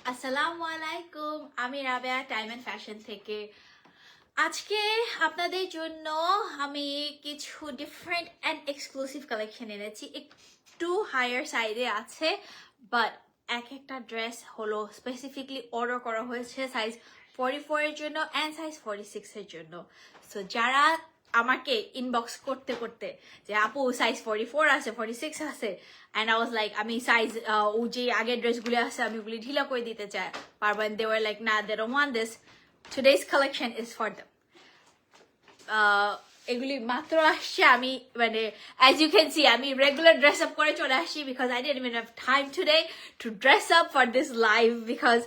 আসসালামু আলাইকুম, আমি রাবেয়া টাইম এন্ড ফ্যাশন থেকে। আজকে আপনাদের জন্য আমি কিছু ডিফারেন্ট অ্যান্ড এক্সক্লুসিভ কালেকশন এনেছি। একটু হায়ার সাইডে আছে, বাট এক একটা ড্রেস হলো স্পেসিফিকলি অর্ডার করা হয়েছে সাইজ 44 এর জন্য অ্যান্ড সাইজ 46 এর জন্য। সো যারা আমাকে ইনবক্স করতে করতে যে আপু সাইজ 44 আছে, 46 আছে, অ্যান্ড আই ওয়াজ লাইক আমি সাইজ ও যে আগের ড্রেসগুলি আছে আমি ওগুলি ঢিলা করে দিতে চাই পারবেন, দে ওয়ার লাইক না, they don't want this, today's collection is for them. এগুলি মাত্র আসছে, আমি মানে অ্যাজ ইউ ক্যান সি আমি রেগুলার ড্রেস আপ করে চলে আসছি because I didn't even have time today to dress up for this live because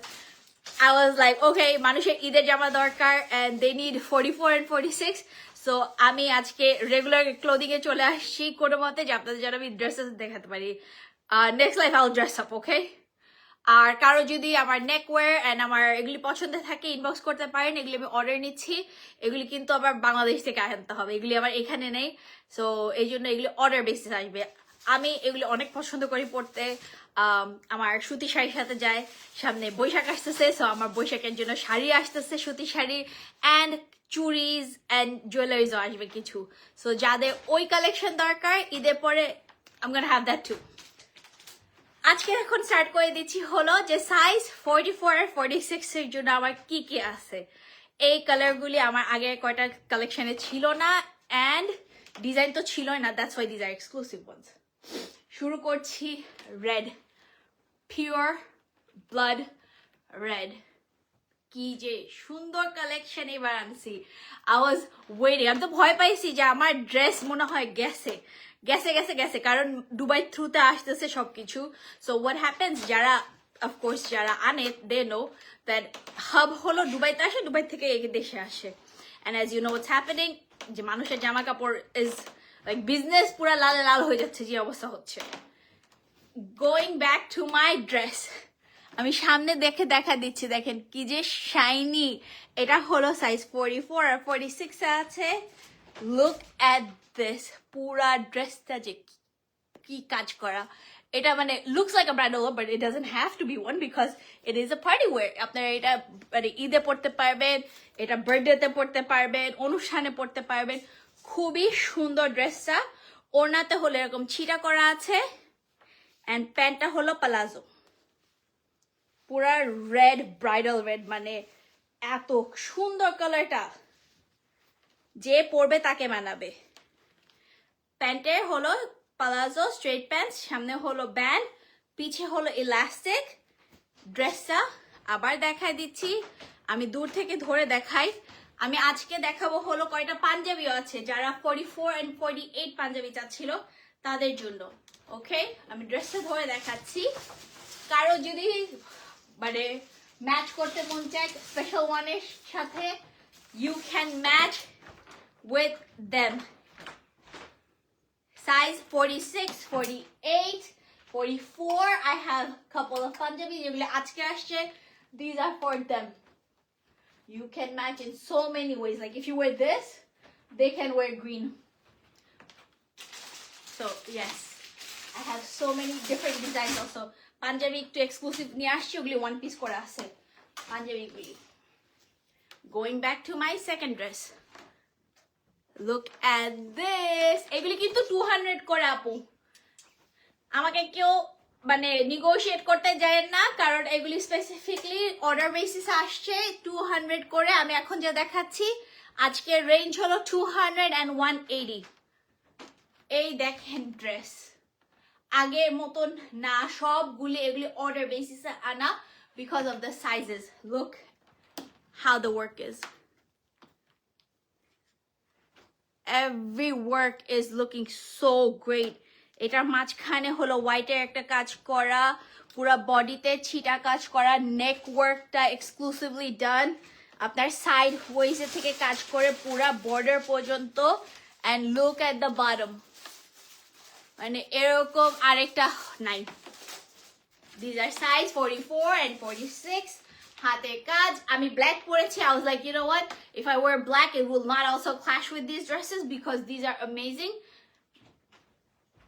I was like, okay, মানুষের ঈদের জামা দরকার and they need 44 and 46. So আমি আজকে রেগুলার ক্লোদিং এ চলে আসছি কোনো মতে যে আপনাদের যেন আমি ড্রেসেস দেখাতে পারি। Next life I will dress up, okay? আর কারো যদি আমার নেকওয়্যার অ্যান্ড আমার এগুলি পছন্দ থাকে ইনবক্স করতে পারেন, এগুলি আমি অর্ডার নিচ্ছি। এগুলি কিন্তু আবার বাংলাদেশ থেকে আনতে হবে, এগুলি আমার এখানে নেই। সো এই জন্য এগুলি অর্ডার বেসিস আসবে। আমি এগুলি অনেক পছন্দ করি পড়তে। আমার সুতি শাড়ির সাথে যায়, সামনে বৈশাখ আসতেছে, সো আমার বৈশাখের জন্য শাড়ি আসতেছে, সুতি শাড়ি অ্যান্ড চুড়িজ অ্যান্ড জুয়েলারিজও আসবে কিছু। সো যাদের ওই কালেকশন দরকার ঈদের পরে I am gonna have that too. আজকে এখন স্টার্ট করে দিচ্ছি হলো যে সাইজ 44 আর 46 এর জন্য আমার কি কি আছে। এই কালারগুলি আমার আগে কয়টা কালেকশনে ছিল না অ্যান্ড ডিজাইন তো ছিলই না, that's why these are exclusive ones. শুরু করছি রেড, পিওর ব্লাড রেড। কি যে সুন্দর কালেকশন এবার আনছি। আই ওয়াজ ওয়েটিং, আমি তো ভয় পাইছি যে আমার ড্রেস মনে হয় গেছে গেছে গেছে গেছে, কারণ দুবাই থ্রুতে আসতেছে সবকিছু। সো হোয়াট হ্যাপেন্স, যারা অফকোর্স যারা আনে দে নো দ্যাট হাব হলো দুবাইতে আসে, দুবাই থেকে এই দেশে আসে। And as you know what's happening, যে মানুষের জামা কাপড় ইজ লাইক বিজনেস পুরা লাল লাল হয়ে যাচ্ছে, যে অবস্থা হচ্ছে। Going back to my dress, আমি সামনে দেখে দেখা দিচ্ছি, দেখেন কি যে শাইনি। এটা হলো সাইজ 44 আর 46 এ আছে। লুক অ্যাট দিস, পুরা ড্রেসটা যে কি কাজ করা। এটা মানে looks like a bridal but it doesn't have to be one because it is a party wear. আপনারা এটা মানে ঈদে পড়তে পারবেন, এটা বার্থডেতে পড়তে পারবেন, অনুষ্ঠানে পড়তে পারবেন। খুবই সুন্দর ড্রেসটা। ওড়নাতে হলো এরকম ছিটা করা আছে অ্যান্ড প্যান্টটা হলো পালাজো, পুরা রেড, ব্রাইডাল রেড, মানে এত সুন্দর কালারটা, যে পরবে তাকে মানাবে। প্যান্টের হলো পালাজো স্ট্রেট প্যান্ট, সামনে হলো ব্যান্ড, পিছে হলো ইলাস্টিক। ড্রেসটা আবার দেখাই দিচ্ছি, আমি দূর থেকে ধরে দেখাই। আমি আজকে দেখাবো হলো কয়টা পাঞ্জাবিও আছে, যারা 44 and 48 পাঞ্জাবি চাচ্ছিল তাদের জন্য। ওকে, আমি ড্রেসটা ধরে দেখাচ্ছি। কারো যদি মানে ম্যাচ করতে মন চায় স্পেশাল ওয়ানের সাথে, you can match with them. Size 46, 48, 44. I have a couple of Punjabi যেগুলো আজকে আসছে. These are for them. You can match in so many ways. Like if you wear this, they can wear green. So yes, I have so many different designs also. Punjabi to exclusive নিয়ে আসছি, ওগুলি one piece করে আছে পাঞ্জাবি গুলি। Going back to my second dress. Look at this. এগুলি কিন্তু 200 করে আপু। আমাকে কেউ মানে নেগোশিয়েট করতে যায় না, কারণ এগুলি স্পেসিফিকলি অর্ডার বেসিস আসছে 200 করে। আমি এখন যা দেখাচ্ছি আজকের রেঞ্জ হলো 200 and 180। এই দেখেন ড্রেস আগের মতন না, সবগুলি এগুলি অর্ডার বেসিসে আনা because of the sizes. Look how the work is, every work is looking so great. এটার মাঝখানে হলো হোয়াইটের একটা কাজ করা, পুরা বডিতে ছিটা কাজ করা, নেক ওয়ার্কটা এক্সক্লুসিভলি ডান, আপনার সাইড ওয়েজে থেকে কাজ করে পুরা বর্ডার পর্যন্ত। And look at the bottom, মানে এরকম আরেকটা নাই। These are size 44 and 46. হাতের কাজ, আমি ব্ল্যাক পরেছি। I was like, you know what, if I wear black it will not also clash with these dresses because these are amazing.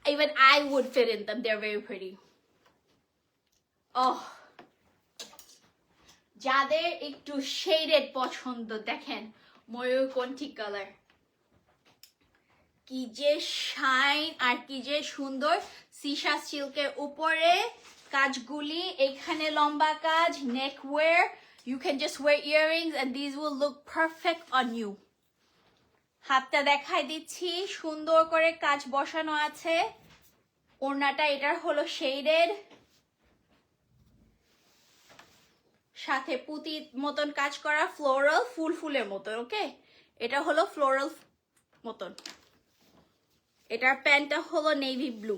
Even I would fit in them, they're very pretty. Oh, যাদের একটু shaded পছন্দ দেখেন ময়ূরকণ্ঠী colour, কি যে shine আর কি যে সুন্দর। সিসা সিল্কের উপরে কাজগুলি, এখানে লম্বা কাজ, নেক wire, you can just wear earrings and these will look perfect on you. হাতটা দেখাই দিচ্ছি, সুন্দর করে কাজ বসানো আছে। ওড়নাটা এটার হলো শেডেড, সাথে পুঁতির মতন কাজ করা, ফ্লোরাল ফুলের মতন। ওকে, এটা হলো ফ্লোরাল মতন। এটার প্যান্টটা হলো নেভি ব্লু,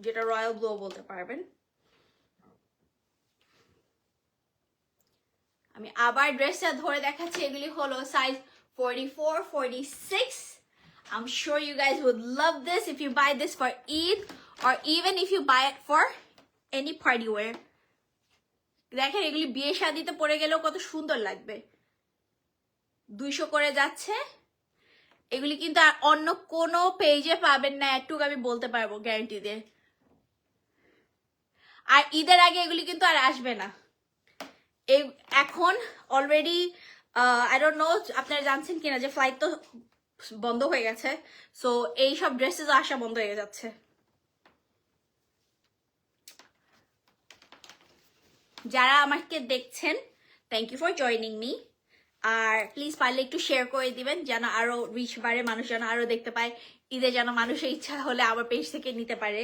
যেটা রয়্যাল ব্লু বলতে পারবেন। আমি আবার ড্রেসটা ধরে দেখাচ্ছি, এগুলি হলো size 44, 46. I'm sure you guys would love this if you buy this for Eid or even if you buy it for any party wear. দেখেন এগুলি বিয়ে শাদিতে পরে গেলেও কত সুন্দর লাগবে। 200 করে যাচ্ছে। এগুলি কিন্তু আর অন্য কোনো পেজে পাবেন না, এটুকু আমি বলতে পারবো গ্যারান্টি দিয়ে। আর ঈদের আগে এগুলি কিন্তু আর আসবে না। এখন অলরেডি আই ডোন্ট নো আপনারা জানছেন কিনা যে ফ্লাইট তো বন্ধ হয়ে গেছে, সো এইসব ড্রেসেস আসা বন্ধ হয়ে যাচ্ছে। যারা আমাকে দেখছেন, thank you for joining me. আর প্লিজ পারলে একটু শেয়ার করে দিবেন যেন আরো রিচ বাড়ে, মানুষ যেন আরো দেখতে পায়। ঈদে যেন মানুষের ইচ্ছা হলে আমার পেজ থেকে নিতে পারে।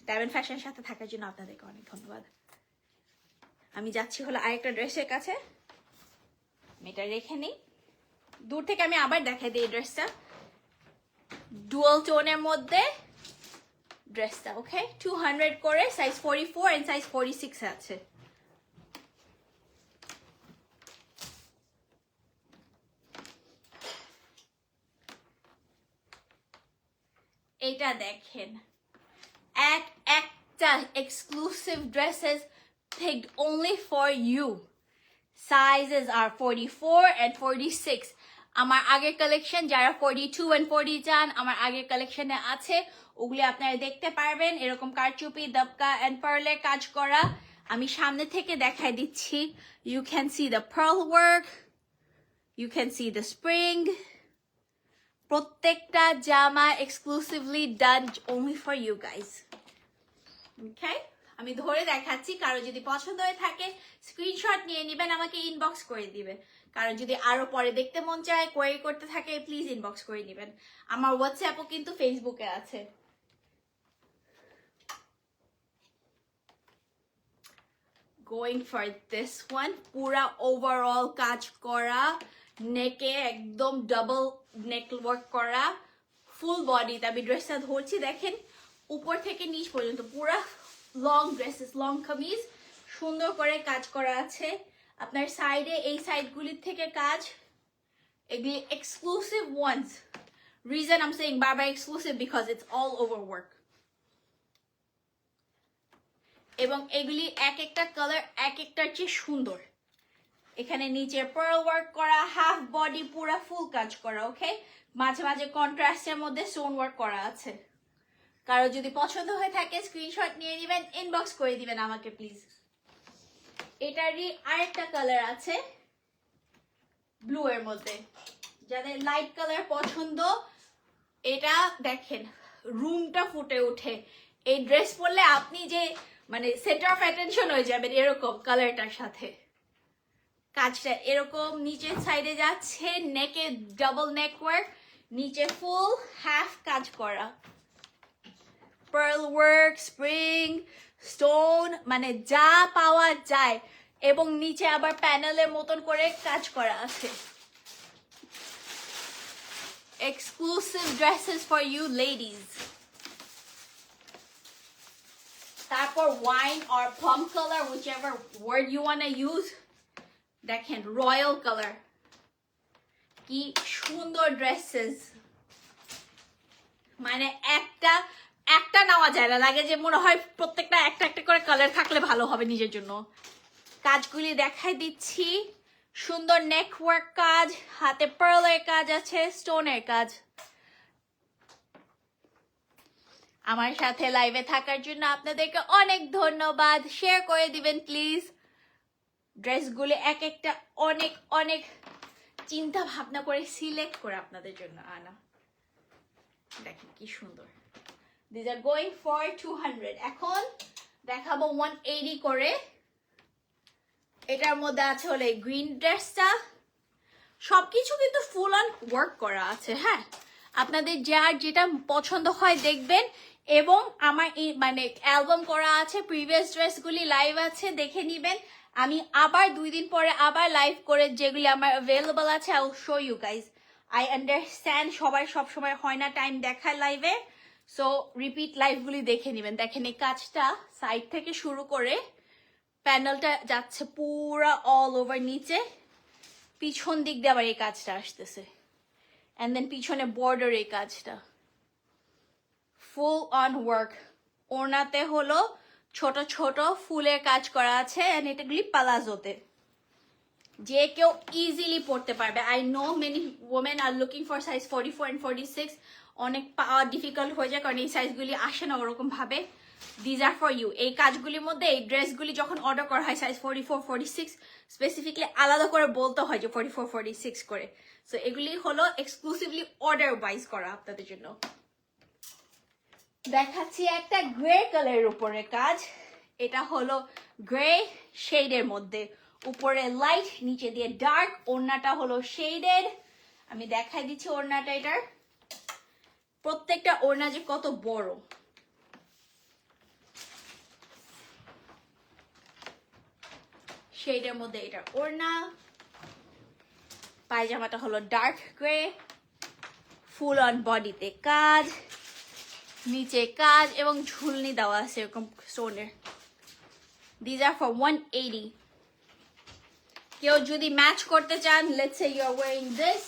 ডায়মন্ড ফ্যাশনের সাথে থাকার জন্য আপনাদেরকে অনেক ধন্যবাদ। আমি যাচ্ছি হলো আরেকটা ড্রেসের কাছে, আমি এটা রেখে নিই। দূর থেকে আমি আবার দেখাই দিই এই ড্রেসটা, ডুয়াল টোনের মধ্যে ড্রেসটা। ওকে, 200 করে, সাইজ 44 এন্ড সাইজ 46 আছে। এটা দেখেন, একটা exclusive dresses picked only for you. Sizes are 44 and 46. আমার আগের কালেকশন যারা 42 and 40 চান, আমার আগের কালেকশনে আছে, ওগুলি আপনারা দেখতে পারবেন। এরকম কারচুপি, দবকা এন্ড পার্লের কাজ করা। আমি সামনে থেকে দেখাই দিচ্ছি। You can see the pearl work, you can see the spring. প্রত্যেকটা জামা exclusively done only for you guys. Okay, আমি ধরে দেখাচ্ছি, কারো যদি পছন্দ হয়ে থাকে স্ক্রিনশট নিয়ে নেবেন, আমাকে ইনবক্স করে দিবেন। কারো যদি আরো পরে দেখতে মন চায়, কোয়েরি করতে থাকে, প্লিজ ইনবক্স করে নেবেন। আমার হোয়াটসঅ্যাপও কিন্তু ফেসবুকে আছে। Going for this one, পুরা ওভারঅল কাজ করা, নেকে একদম ডাবল নেক ওয়ার্ক করা, ফুল বডিতে আমি ড্রেসটা ধরছি, দেখেন উপর থেকে নিচ পর্যন্ত পুরা লং ড্রেসেস, লং কামিজ, সুন্দর করে কাজ করা আছে। আপনার সাইডে এই সাইডগুলির থেকে কাজ, এগুলি exclusive ones. Reason I am saying বারবার exclusive because it's all over work. এবং এগুলি এক একটা কালার এক একটার চেয়ে সুন্দর। এখানে নিচে পার্ল ওয়ার্ক করা, হাফ বডি পুরা ফুল কাজ করা। ওকে, মাঝে মাঝে কন্ট্রাস্টের মধ্যে স্টোন ওয়ার্ক করা আছে। কারো যদি পছন্দ হয়ে থাকে স্ক্রিনশট নিয়ে নেবেন, ইনবক্স করে দিবেন আমাকে প্লিজ। এটারই আরেকটা কালার আছে ব্লু এর মধ্যে, যাদের লাইট কালার পছন্দ, এটা দেখেন রুমটা ফুটে ওঠে। এই ড্রেস পরলে আপনি যে মানে সেন্টার অফ অ্যাটেনশন হয়ে যাবেন এরকম কালারটার সাথে। কাজটা এরকম নিচের সাইডে যাচ্ছে, নেকে ডাবল নেক ওয়ার্ক, নিচে ফুল হাফ কাজ করা, পার্ল ওয়ার্ক, স্প্রিং, স্টোন, মানে যা পাওয়া যায়। এবং নিচে আবার প্যানেলের মতন করে কাজ করা আছে। Exclusive dresses for you ladies. তারপর wine or plum colour, whichever word you want to use, দেখেন রয়্যাল কালার, কি সুন্দর ড্রেসেস। মানে একটা একটা নেওয়া যায় না, লাগে যে মনে হয় প্রত্যেকটা একটা একটা করে কালার থাকলে ভালো হবে নিজের জন্য। কাজগুলি দেখাই দিচ্ছি, সুন্দর নেক ওয়ার্ক কাজ, হাতে পার্লের কাজ আছে, স্টোনের কাজ। আমার সাথে লাইভে থাকার জন্য আপনাদেরকে অনেক ধন্যবাদ। শেয়ার করে দিবেন প্লিজ। ড্রেসগুলো এক একটা অনেক অনেক চিন্তা ভাবনা করে সিলেক্ট করে আপনাদের জন্য আনা। দেখেন কি সুন্দর। These are going for 200. এখন দেখাবো 180 করে। এটার মধ্যে আছে হলে গ্রিন ড্রেসটা। সবকিছু কিন্তু ফুল অন ওয়ার্ক করা আছে। হ্যাঁ, আপনাদের যার যেটা পছন্দ হয় দেখবেন। এবং আমার মানে অ্যালবাম করা আছে, প্রিভিয়াস ড্রেসগুলি লাইভ আছে, দেখে নিবেন। আমি আবার 2 দিন পরে আবার লাইভ করে যেগুলি আমার অ্যাভেলেবল আছে I will show you guys. I understand সবাই সবসময় হয় না টাইম দেখায় লাইভে, সো রিপিট লাইভগুলি দেখে নেবেন। দেখেন এই কাজটা সাইড থেকে শুরু করে প্যানেলটা যাচ্ছে পুরো অল ওভার নিচে, পিছন দিক দিয়ে আবার এই কাজটা আসতেছে, অ্যান্ড দেন পিছনে বর্ডার এই কাজটা ফুল অন ওয়ার্ক। ওড়নাতে হলো ছোট ছোট ফুলের কাজ করা আছে, অ্যান্ড এটাগুলি পালাজোতে, যে কেউ ইজিলি পড়তে পারবে। I know many women are looking for size 44 and 46, অনেক পাওয়া ডিফিকাল্ট হয়ে যায় কারণ এই সাইজগুলি আসে না ওরকম ভাবে। These are for you. এই কাজগুলির মধ্যে এই ড্রেসগুলি যখন অর্ডার করা হয় সাইজ 44, 46 স্পেসিফিকলি আলাদা করে বলতে হয় যে 44, 46 করে। সো এগুলি হলো এক্সক্লুসিভলি অর্ডার ওয়াইজ করা আপনাদের জন্য। দেখাচ্ছি একটা গ্রে কালারের উপরে কাজ। এটা হলো গ্রে শেডের মধ্যে, উপরে লাইট নিচে দিয়ে ডার্ক, ওড়নাটা হলো শেডেড। আমি দেখাই দিচ্ছি ওড়নাটা। এটার প্রত্যেকটা ওড়না যে কত বড়। শেডের মধ্যে এটার ওড়না। পায়জামাটা হলো ডার্ক গ্রে, ফুল অন বডিতে কাজ, নিচে কাজ এবং ঝুলনি দেওয়া আছে এরকম স্টোনের। These are for 180। কেউ যদি ম্যাচ করতে চান, let's say you are wearing this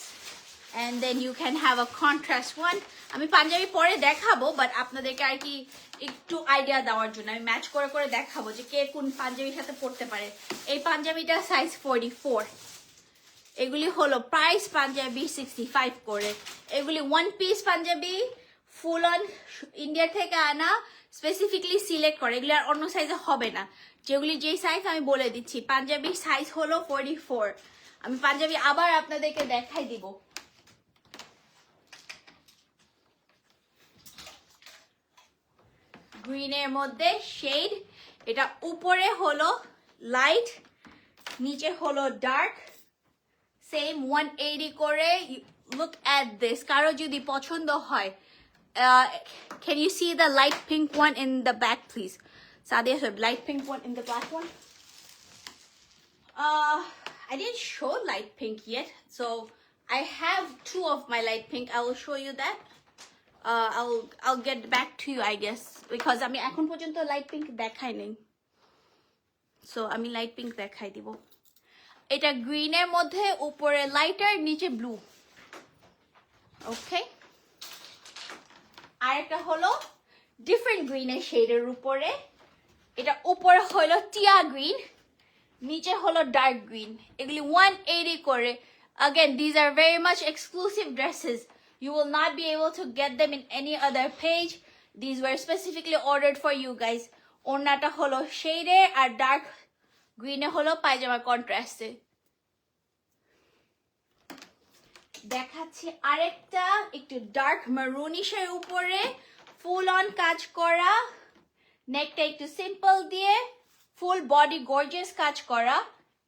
and then you can have a contrast one. আমি পাঞ্জাবি পরে দেখাবো, বাট আপনাদেরকে আর কি একটু আইডিয়া দেওয়ার জন্য আমি ম্যাচ করে করে দেখাবো যে কে কোন পাঞ্জাবির সাথে পড়তে পারে। এই পাঞ্জাবিটা সাইজ 44। এগুলি হলো প্রাইস পাঞ্জাবি 65 করে। এগুলি 1 piece Punjabi, full on India থেকে আনা, স্পেসিফিকলি সিলেক্ট করে। এগুলি আর অন্য সাইজে হবে না। যেগুলি যেই সাইজ আমি বলে দিচ্ছি। পাঞ্জাবির সাইজ হলো 44। আমি পাঞ্জাবি আবার আপনাদেরকে দেখাই দিব। গ্রিনের মধ্যে শেড, এটা উপরে হলো লাইট, নিচে হলো ডার্ক, সেম 180 করে। Look at this. কারো যদি পছন্দ হয়, can you see the light pink one in the back please? Sadia, so light pink one in the black one. I didn't show light pink yet, so I have 2 of my light pink. I will show you that. I'll get back to you I guess, because আমি এখন পর্যন্ত light pink দেখাই নাই, so আমি light pink দেখাই দিব। এটা গ্রিনের মধ্যে উপরে লাইটার, নিচে ব্লু। ওকে, আর একটা হলো ডিফারেন্ট গ্রিনের শেডের উপরে। এটা উপরে হলো টিয়া গ্রিন, নিচে হলো ডার্ক গ্রিন। এগুলি 180 করে। Again, these are very much exclusive dresses. You will not be able to get them in any other page. These were specifically ordered for you guys. ওড়নাটা হলো শেডে আর ডার্ক গ্রিনে হলো পায়জামা কন্ট্রাস্টে। দেখাচ্ছি আরেকটা একটু ডার্ক মারুনিশের উপরে ফুল অন কাজ করা, নেকটা একটু সিম্পল দিয়ে ফুল বডি গর্জিয়াস কাজ করা,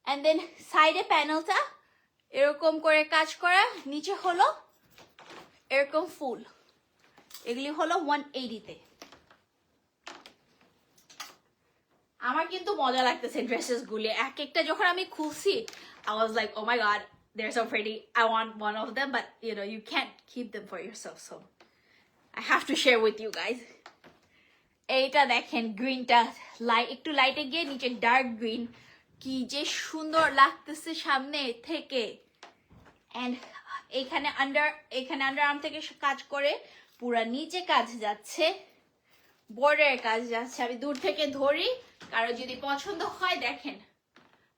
এন্ড দেন সাইডে প্যানেলটা এরকম করে কাজ করা, নিচে হলো এরকম ফুল। এগুলি হলো 180-তে। আমার কিন্তু মজা লাগতেছে ড্রেসেস গুলি। এক একটা যখন আমি খুলছি, I was like, oh my god, they're so pretty. I want one of them, but you know, you can't keep them for yourself, so I have to share with you guys. এইটা দেখেন, গ্রিনটা একটু লাইটে গিয়ে নিচে dark green, কি যে সুন্দর লাগতেছে সামনে থেকে। এন্ড এখানে আন্ডার আর্ম থেকে কাজ করে পুরা নিচে কাজ যাচ্ছে, বর্ডারের কাজ যাচ্ছে। আমি দূর থেকে ধরি, কারো যদি পছন্দ হয় দেখেন।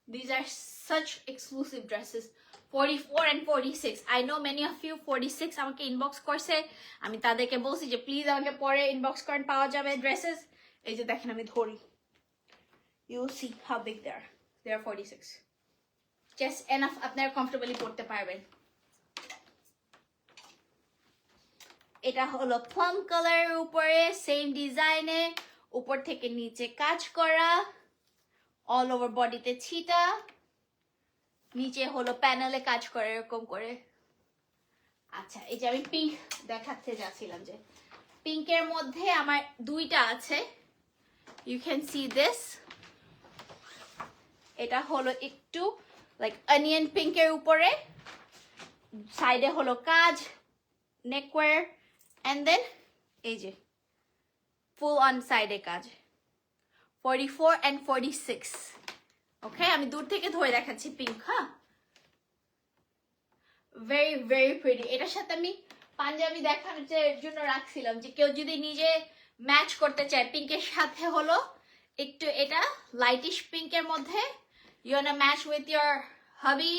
These are such exclusive dresses. 44 and 46. I know many of you 46 আমাকে ইনবক্স করছে, আমি তাদেরকে বলছি যে প্লিজ আমাকে পরে ইনবক্স করেন, পাওয়া যাবে ড্রেসেস। এই যে দেখেন আমি ধরি, you will see how big they are 46, just enough আপনারা কমফর্টেবলি পড়তে পারবেন। এটা হলো প্লাম কালারের উপরে সেম ডিজাইনে, উপর থেকে নিচে কাজ করা, অল ওভার বডিতে ছিটা, নিচে হলো প্যানেলে কাজ করে এরকম করে। আচ্ছা, এই যে আমি পিঙ্ক দেখাতে যাচ্ছিলাম, যে পিঙ্কের মধ্যে আমার দুইটা আছে, ইউ ক্যান সি দিস। এটা হলো একটু লাইক অনিয়ন পিঙ্কের উপরে, সাইডে হলো কাজ, নেকওয়্যার, এন্ড দেন এই যে ফুল অন সাইডে কাজ। 44 and 46, ওকে? আমি দূর থেকে ধরে দেখাচ্ছি পিঙ্ক, হ্যাঁ, ভেরি ভেরি প্রিটি। এটার সাথে আমি পাঞ্জাবি দেখানোর জন্য রাখছিলাম, যে কেউ যদি নিজে ম্যাচ করতে চায় পিঙ্কের সাথে, হলো একটু এটা লাইটিশ পিঙ্কের মধ্যে, you want to match with your hubby,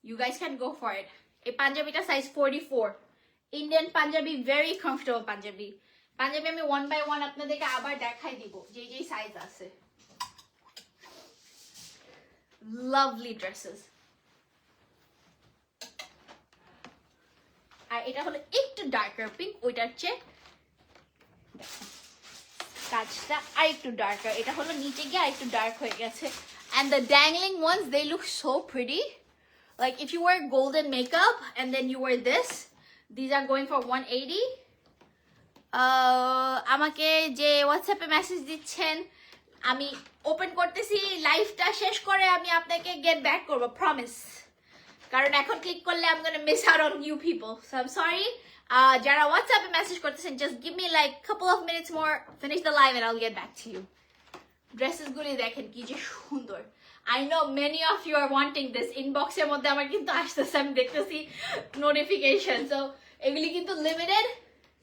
you guys can go for it. এই পাঞ্জাবিটা size 44, Indian Punjabi, very comfortable Punjabi. Punjabi আমি 1 by 1 আপনাদেরকে আবার দেখাই দিব যে যে সাইজ আছে। Lovely dresses. আর এটা হলো একটু ডার্কার পিঙ্ক, ওইটার চেয়ে কাজটা আর একটু ডার্কার, এটা হলো নিচে গিয়ে আর একটু ডার্ক হয়ে গেছে। And the dangling ones, they look so pretty. Like if you wear golden makeup and then you wear this, these are going for 180. আমাকে যে হোয়াটসঅ্যাপে মেসেজ দিচ্ছেন, আমি ওপেন করতেছি, লাইভটা শেষ করে আমি আপনাকে গেট ব্যাক করবো, প্রমিস। কারণ এখন ক্লিক করলে I'm gonna miss out on new people, so I'm sorry. যারা হোয়াটসঅ্যাপে মেসেজ করতেছেন, just give me like couple of minutes more, finish the live and I'll get back to you. Dresses গুলি দেখেন কি যে সুন্দর। I know many of you are wanting this. ইনবক্সের মধ্যে আমার কিন্তু আসতেছে, আমি দেখতেছি নোটিফিকেশন। সো এগুলি কিন্তু limited,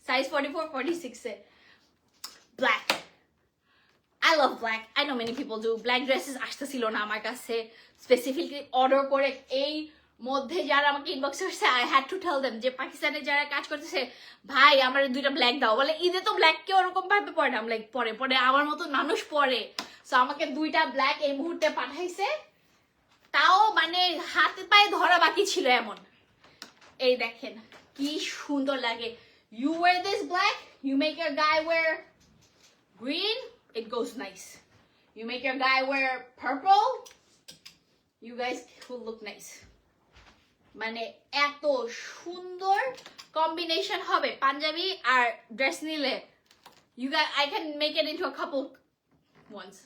size 44, 46 A. Black, I love black. I know many people do. Black dresses আসতেছিল না আমার কাছে, স্পেসিফিকলি অর্ডার করে। এই মধ্যে যারা আমাকে ইনবক্স করছে, I had to tell them যে পাকিস্তানে যারা কাজ করতেছে, ভাই আমার দুইটা ব্ল্যাক দাও। বলে ঈদে তো ব্ল্যাক কেউ ওরকম ভাবে পরে না। লাইক পরে পরে আমার মতো মানুষ পরে। সো আমাকে দুইটা ব্ল্যাক এই মুহূর্তে পাঠাইছে, তাও মানে হাতে পায়ে ধরা বাকি ছিল এমন। এই দেখেন কি সুন্দর লাগে। You wear this black, you make your guy wear green, it goes nice. You make your guy wear purple, you guys will look nice. মানে এত সুন্দর কম্বিনেশন হবে পাঞ্জাবি আর ড্রেস নিলে। You guys, I can make it into a couple ones.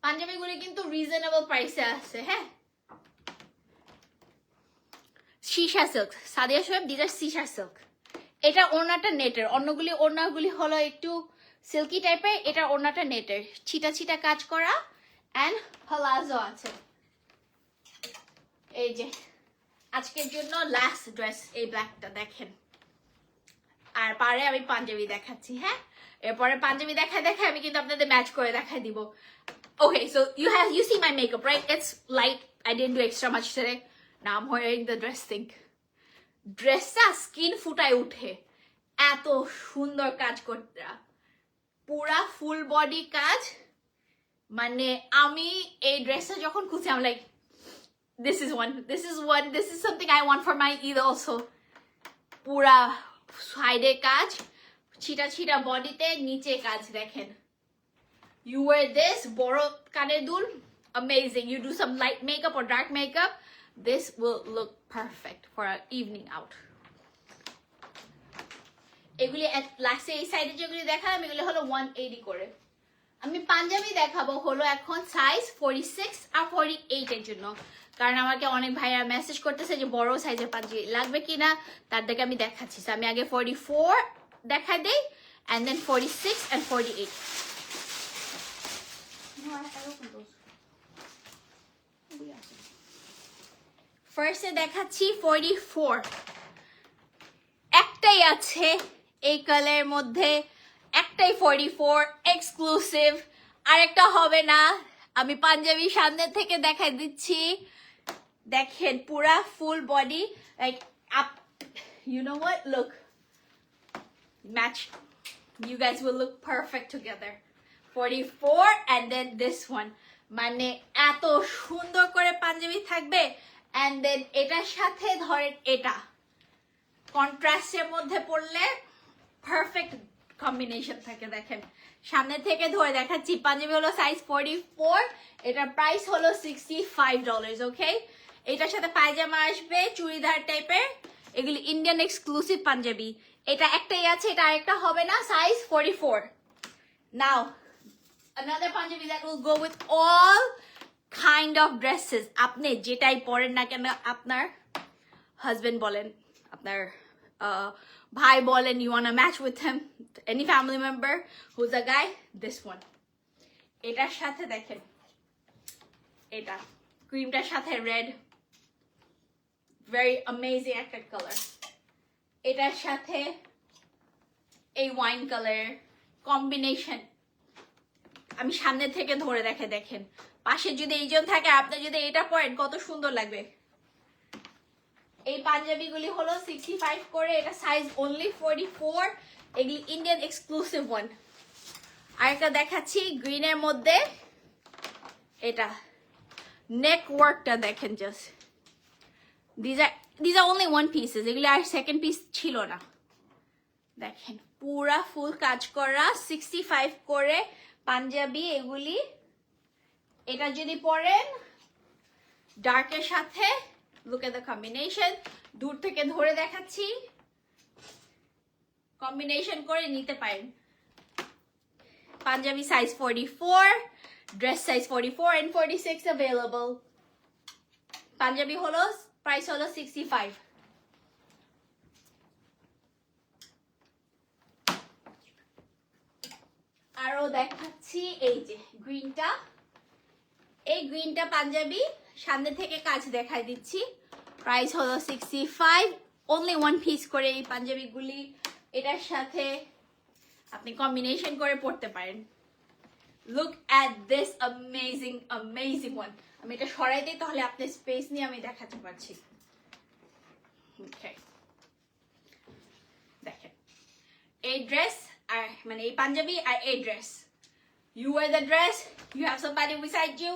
Punjabi গুলি কিন্তু reasonable প্রাইসে আছে, হ্যাঁ। সীসা silk, Sadia Shoaib, this are সীসা সিল্ক। এটা ওড়নাটা নেটের, অন্যগুলি ওড়নাগুলি হলো একটু সিল্কি টাইপের, এটা ওড়নাটা নেটের, ছিটা ছিটা কাজ করা, এন্ড প্লাজো আছে। এই যে আজকের জন্য লাস্ট ড্রেস, এই ব্ল্যাকটা দেখেন। আর পারে আমি পাঞ্জাবি দেখাচ্ছি, হ্যাঁ। এরপরে পাঞ্জাবি দেখায় দেখায় আমি কিন্তু আপনাদের ম্যাচ করে দেখাই দিব। Okay, so you see my makeup, right? It's light. I didn't do extra much today. Now I'm wearing the dress thing. ড্রেসটা স্কিন ফুটায় উঠে, এত সুন্দর কাজ করতে, পুরা ফুল বডি কাজ। মানে আমি এই ড্রেসটা যখন খুঁজছি, আমি like this is something I want for my Eid also. পুরা সাইডে কাজ, ছিটা ছিটা বডিতে, নিচে কাজ দেখেন। You wear this, বড় কানের দুল, amazing. You do some light makeup or dark makeup, this will look perfect for an evening out. এগুলি লাস্টে এই সাইডে যেগুলি দেখালাম, এগুলি হলো 180 করে। আমি পাঞ্জাবি দেখাবো হলো এখন সাইজ 46 আর 48 এর জন্য, কারণ আমাকে অনেক ভাইয়া মেসেজ করতেছে যে বড় সাইজের পাঞ্জাবি লাগবে কিনা, তাদেরকে আমি দেখাচ্ছি। আমি আগে 44 দেখা দেই, and then 46 and 48. ফার্স্টে দেখাচ্ছি 44, একটাই আছে এই কালারের মধ্যে, একটাই 44 এক্সক্লুসিভ, আরেকটা হবে না। আমি পাঞ্জাবি সামনে থেকে দেখাই দিচ্ছি, দেখেন পুরা full body like up you know what look match you guys will look perfect together 44 and then this one মানে এত সুন্দর করে পাঞ্জাবি থাকবে and then এটার সাথে ধরেন এটা কন্ট্রাস্টের মধ্যে পড়লে পারফেক্ট কম্বিনেশন থাকে দেখেন সামনে থেকে ধরে দেখাচ্ছি পাঞ্জাবি হলো সাইজ 44 এটার প্রাইস হলো $65 ওকে এটার সাথে পায়জামা আসবে চুড়িদার টাইপের এগুলি ইন্ডিয়ান এক্সক্লুসিভ পাঞ্জাবি এটা একটাই আছে এটা আরেকটা হবে না size 44 now another Punjabi that will go with all kind of dresses আপনি যেটাই পরেন না কেন আপনার হাজবেন্ড বলেন আপনার ভাই বলেন you want to match with him any family member who's a guy this one এটার সাথে দেখেন এটা ক্রিমটার সাথে রেড very amazing একটা কালার এটার সাথে এই ওয়াইন কালার কম্বিনেশন আমি সামনে থেকে ধরে দেখেন পাশে যদি এইজন থাকে আপনি যদি এটা পরেন কত সুন্দর লাগবে এই পাঞ্জাবিগুলি হলো 65 করে এটা সাইজ only 44 এগুলি ইন্ডিয়ান এক্সক্লুসিভ ওয়ান আরেকটা দেখাচ্ছি গ্রিনের মধ্যে এটা নেক ওয়ার্কটা দেখেন just these are only one pieces এগুলি আর সেকেন্ড পিস ছিল না দেখেন পুরা ফুল কাজ করা 65 করে পাঞ্জাবি এগুলি এটা যদি পরেন ডার্কের সাথে look at the combination দূর থেকে ধরে দেখাচ্ছি কম্বিনেশন করে নিতে পারেন Punjabi size 44 dress size 44 and 46 available Punjabi হলো প্রাইস হলো 65 আরো দেখাচ্ছি এই যে গ্রিনটা এই গ্রিনটা পাঞ্জাবি সামনে থেকে কাজ দেখাই দিচ্ছি প্রাইস হলো 65 only one piece করে এই পাঞ্জাবিগুলি এটার সাথে আপনি কম্বিনেশন করে পড়তে পারেন look at this amazing one আমি এটা সরাই দিই তাহলে আপনি স্পেস নিয়ে আমি দেখাতে পারছি ওকে দেখেন এই ড্রেস আর মানে এই পাঞ্জাবি আর এই dress you wear the dress you have somebody beside you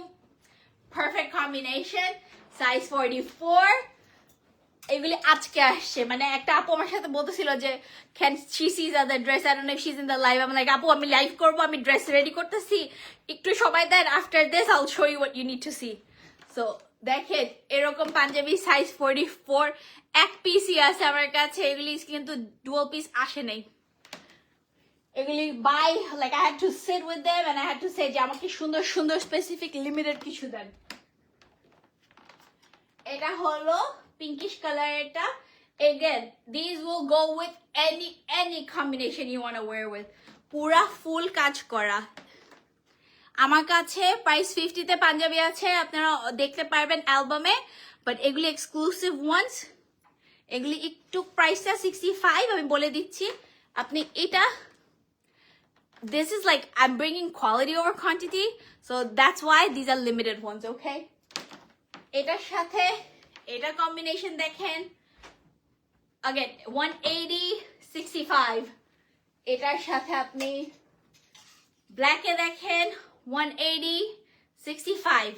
perfect combination size 44 এগুলি আজকে আসছে মানে একটা আপু আমার সাথে বলতেছিল যে can she sees the dress I don't know if she's in the live I'm like আপু আমি লাইভ করব আমি ড্রেস রেডি করতেছি একটু সময় দেন after this I'll show you what you need to see so দেখেন এরকম পাঞ্জাবি সাইজ 44 এক পিসই আছে আমার কাছে এগুলি কিন্তু ডুয়াল পিস আসে নাই এগুলি by like I had to sit with them and I had to say যে আমাকে সুন্দর সুন্দর স্পেসিফিক লিমিটেড কিছু দেন এটা হলো pinkish color এটা again these will go with any combination you want to wear with পুরা ফুল কাজ করা আমার কাছে প্রাইস 50 তে পাঞ্জাবি আছে আপনারা দেখতে পারবেন অ্যালবামে বাট এগুলি এক্সক্লুসিভ ওয়ান্স এগুলি একটু প্রাইসটা 65 আমি বলে দিচ্ছি আপনি এটা this is like I'm bringing quality over quantity so that's why these are limited ones okay এটার সাথে এটা কম্বিনেশন দেখেন again 180 65 এটার সাথে আপনি ব্ল্যাকে দেখেন 180 65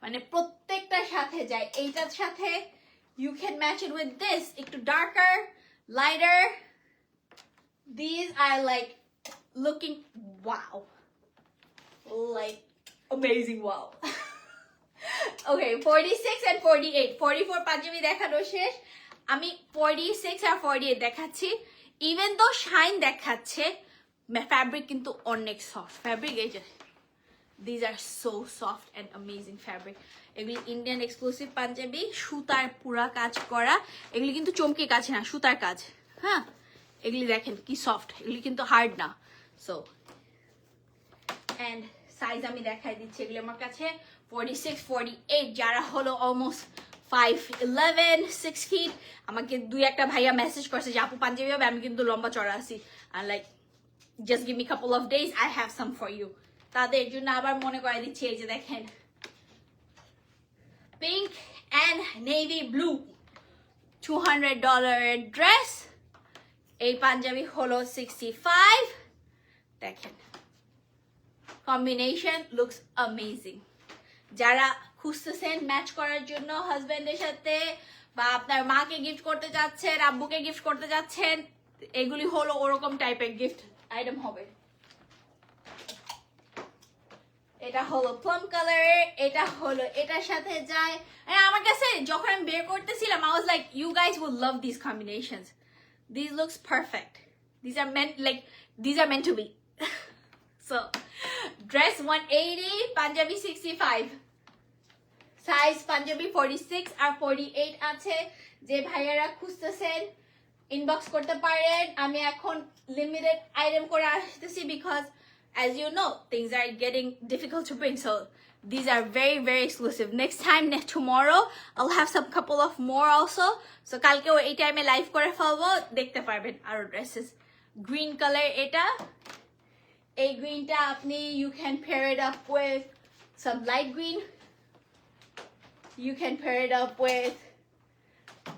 মানে প্রত্যেকটার সাথে যায় এইটার সাথে you can match it with this একটু darker lighter these are like looking wow like amazing wow okay 46 and 48 44 panjabi দেখানো শেষ আমি 46 আর 48 দেখাচ্ছি even though shine দেখাচ্ছে ফ্যাব্রিক কিন্তু অনেক সফট ফ্যাব্রিক এই যে these are so soft and amazing fabric এগুলি ইন্ডিয়ান এক্সক্লুসিভ পাঞ্জাবি সুতার পুরা কাজ করা এগুলি কিন্তু চমকি কাজ না সুতার কাজ হ্যাঁ এগুলি দেখেন কি সফট এগুলি কিন্তু হার্ড না সো এন্ড সাইজ আমি দেখাই দিচ্ছি এগুলি আমার কাছে 46 48 যারা হলো অলমোস্ট 5'11" 6 feet আমাকে দুই একটা ভাইয়া মেসেজ করছে যে আপু পাঞ্জাবি হবে আমি কিন্তু লম্বা চড়া আছি আর like just give me a couple of days I have some for you তাদের জন্য আবার মনে করে দিচ্ছি এই যে দেখেন pink and navy blue $200 dress. A Punjabi holo 65. দেখেন combination looks amazing. যারা খুঁজতেছেন ম্যাচ করার জন্য হাজবেন্ডের সাথে বা আপনার মাকে গিফট করতে যাচ্ছেন আব্বুকে গিফট করতে যাচ্ছেন এগুলি হলো ওরকম টাইপের গিফট আইটেম হবে এটা হলো প্লাম কালার এটা হলো এটার সাথে যায় আমার কাছে যখন আমি বের করতেছিলাম I was like you guys will love these combinations. These looks perfect. These are meant to be. So dress 180 Punjabi 65 size Punjabi 46 আর 48 আছে যে ভাইয়ারা খুঁজতেছেন ইনবক্স করতে পারেন আমি এখন লিমিটেড আইটেম করে আসতেছি because as you know things are getting difficult to bring so these are very very exclusive. Next time tomorrow I'll have some couple of more also so কালকে এই টাইমে লাইভ করে ফেলবো দেখতে পারবেন আরো ড্রেসেস গ্রিন কালার এটা এই গ্রিনটা আপনি you can pair it up with some light green you can pair it up with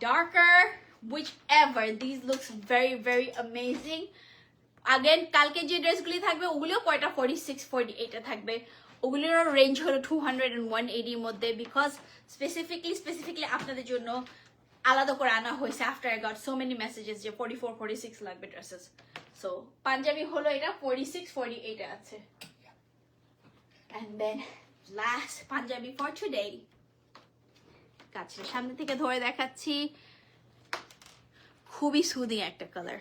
darker whichever these looks very very amazing again কালকে যে ড্রেসগুলি থাকবে ওগুলিও কয়টা 46 48 এ থাকবে ওগুলিরও রেঞ্জ হলো 200 and 180 এর মধ্যে because specifically আপনাদের জন্য আলাদা করে আনা হয়েছে after I got so many messages যে 44 46 লাগবে ড্রেসেস so পাঞ্জাবি হলো এটা 46 48 এ আছে and then last panjabi for today কাছে সামনে থেকে ধরে দেখাচ্ছি খুবই সুদিং একটা কালার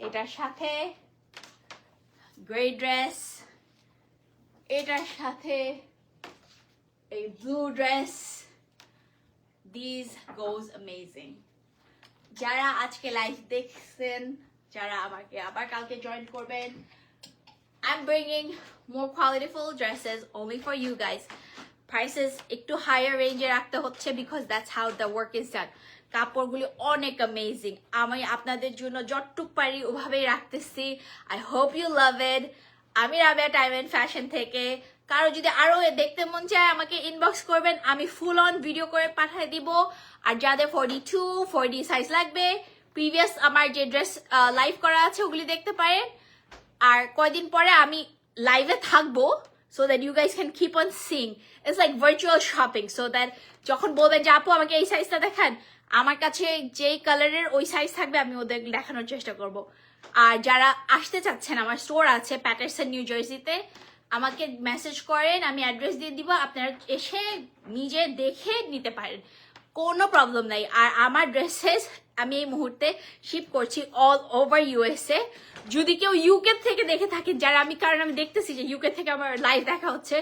এটার সাথে গ্রে ড্রেস এটার সাথে এই blue dress these goes amazing যারা আজকে লাইভ দেখছেন যারা আমাকে আবার কালকে জয়েন করবেন I'm bringing more qualityful dresses only for you guys prices একটু higher range এ রাখতে হচ্ছে because that's how the work is done কাপড়গুলি অনেক অ্যামেজিং আমি আপনাদের জন্য যতটুক পারি ওভাবেই রাখতেছি I hope you love it আমি রাবেয়া টাইম এন্ড ফ্যাশন থেকে কারো যদি আরো দেখতে মন চায় আমাকে ইনবক্স করবেন আমি ফুল অন ভিডিও করে পাঠিয়ে দিব আর যাদের 42 40 সাইজ লাগবে প্রিভিয়াস আমার যে ড্রেস লাইভ করা আছে ওগুলি দেখতে পারেন আর কয়দিন পরে আমি লাইভে থাকবো so that you guys can keep on seeing it's like virtual shopping so that যখন বলবেন যে আপু আমাকে এই সাইজটা দেখান আমার কাছে যেই কালারের ওই সাইজ থাকবে আমি ওদের দেখানোর চেষ্টা করব আর যারা আসতে চাচ্ছেন আমার স্টোর আছে প্যাটারসন নিউ জার্সিতে আমাকে মেসেজ করেন আমি অ্যাড্রেস দিয়ে দিব আপনারা এসে নিজে দেখে নিতে পারেন কোনো প্রবলেম নাই আর আমার ড্রেসেস আমি এই মুহূর্তে শিপ করছি অল ওভার ইউএসএ যদি কেউ ইউকে থেকে দেখে থাকেন যারা আমি কারণ আমি দেখতেছি যে ইউকে থেকে আমার লাইভ দেখা হচ্ছে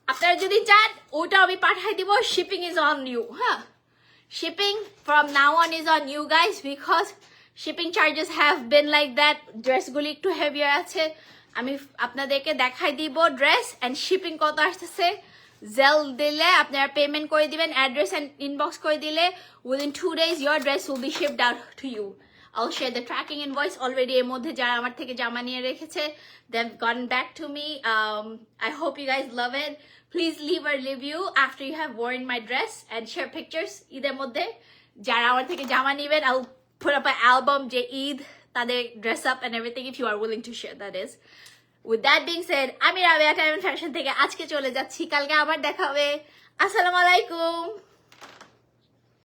আপনারা যদি চান ওটা আমি পাঠিয়ে দিব শিপিং ইজ অন ইউ হ্যাঁ shipping from now on is on you guys because shipping charges have been like that dress গুলি একটু heavier আছে আমি আপনাদেরকে দেখাই দিব dress and shipping কত আসছে Zelle দিলে আপনারা পেমেন্ট করে দিবেন অ্যাড্রেস এন্ড ইনবক্স করে দিলে within 2 days your dress will be shipped out to you I'll share the tracking invoice already এর মধ্যে যারা আমার থেকে জামা নিয়ে রেখেছে they've gotten back to me I hope you guys love it please leave a review after you have worn my dress and share pictures ঈদের মধ্যে যারা আমার থেকে জামা নেবেন I'll put up an album যে ঈদ তাদের dress up and everything if you are willing to share that is with that being said আমি রাবেয়া টাইম এন্ড ফ্যাশন থেকে আজকে চলে যাচ্ছি কালকে আবার দেখা হবে আসসালামু আলাইকুম